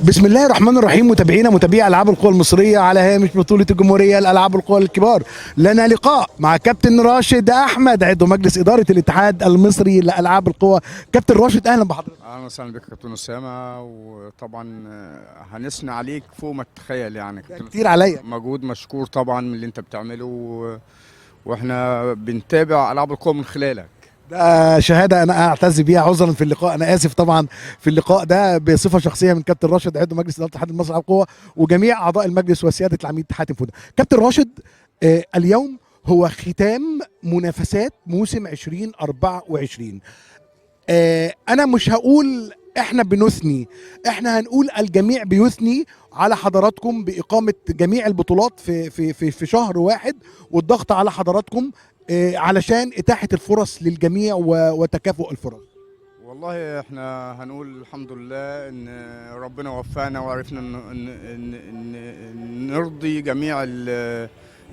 بسم الله الرحمن الرحيم. متابعينا متابعي العاب القوى المصريه على هامش بطوله الجمهوريه الالعاب القوى الكبار، لنا لقاء مع كابتن راشد احمد عضو مجلس اداره الاتحاد المصري لالعاب القوى. كابتن راشد اهلا بحضرتك. اهلا وسهلا بك كابتن اسامه، وطبعا هنثني عليك فوق ما تتخيل يعني كتير عليا مجهود مشكور طبعا من اللي انت بتعمله واحنا بنتابع العاب القوى من خلالك. ده شهاده انا اعتز بيها. عذرا في اللقاء، انا اسف طبعا في اللقاء ده بصفه شخصيه من كابتن راشد عضو مجلس اداره الاتحاد المصري للالعاب القوى وجميع اعضاء المجلس وسياده العميد حاتم فوده. كابتن راشد، اليوم هو ختام منافسات موسم 2024. انا مش هقول احنا بنثني، احنا هنقول الجميع بيثني على حضراتكم باقامه جميع البطولات في شهر واحد، والضغط على حضراتكم علشان اتاحه الفرص للجميع وتكافؤ الفرص. والله احنا هنقول الحمد لله ان ربنا وفقنا وعرفنا ان نرضي جميع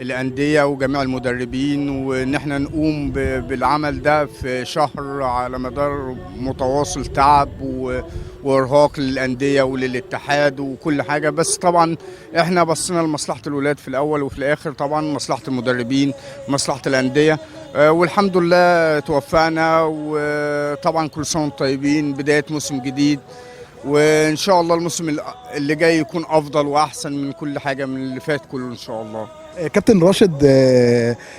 الأندية وجميع المدربين، وإن احنا نقوم بالعمل ده في شهر على مدار متواصل تعب وإرهاق للأندية وللاتحاد وكل حاجة. بس طبعا احنا بصينا لمصلحة الولاد في الأول وفي الآخر، طبعا مصلحة المدربين مصلحة الأندية، والحمد لله توفقنا. وطبعا كل سنة وانتم طيبين، بداية موسم جديد، وإن شاء الله الموسم اللي جاي يكون أفضل وأحسن من كل حاجة من اللي فات كله إن شاء الله. كابتن راشد،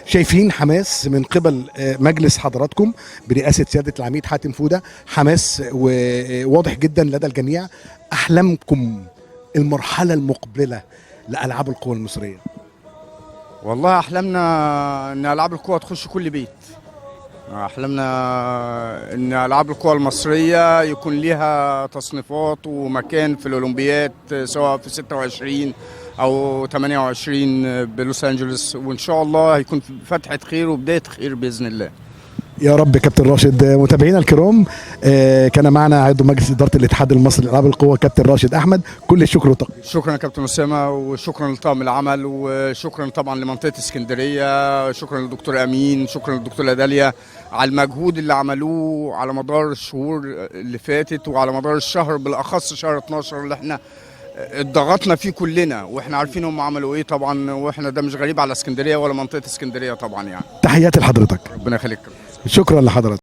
شايفين حماس من قبل مجلس حضراتكم برئاسة سيادة العميد حاتم فودة، حماس وواضح جدا لدى الجميع. أحلامكم المرحلة المقبلة لألعاب القوى المصرية؟ والله أحلامنا إن ألعاب القوى تخش كل بيت. أحلامنا إن ألعاب القوى المصرية يكون ليها تصنيفات ومكان في الأولمبياد، سواء في 26 أو 28 بلوس أنجلوس، وإن شاء الله هيكون فتحة خير وبداية خير بإذن الله. يا رب. كابتن راشد، متابعينا الكرام، كان معنا عضو مجلس اداره الاتحاد المصري لالعاب القوى كابتن راشد احمد. كل الشكر والتقدير. شكرا كابتن اسامه، وشكرا لطاقم العمل، وشكرا طبعا لمنطقه اسكندريه، شكرا للدكتور امين، شكرا للدكتوره داليا على المجهود اللي عملوه على مدار الشهور اللي فاتت، وعلى مدار الشهر بالاخص شهر 12 اللي احنا اتضغطنا فيه كلنا، واحنا عارفين هم عملوا ايه طبعا، واحنا ده مش غريب على اسكندريه ولا منطقه اسكندريه طبعا يعني. تحياتي لحضرتك. ربنا يخليك. شكرا لحضرتك.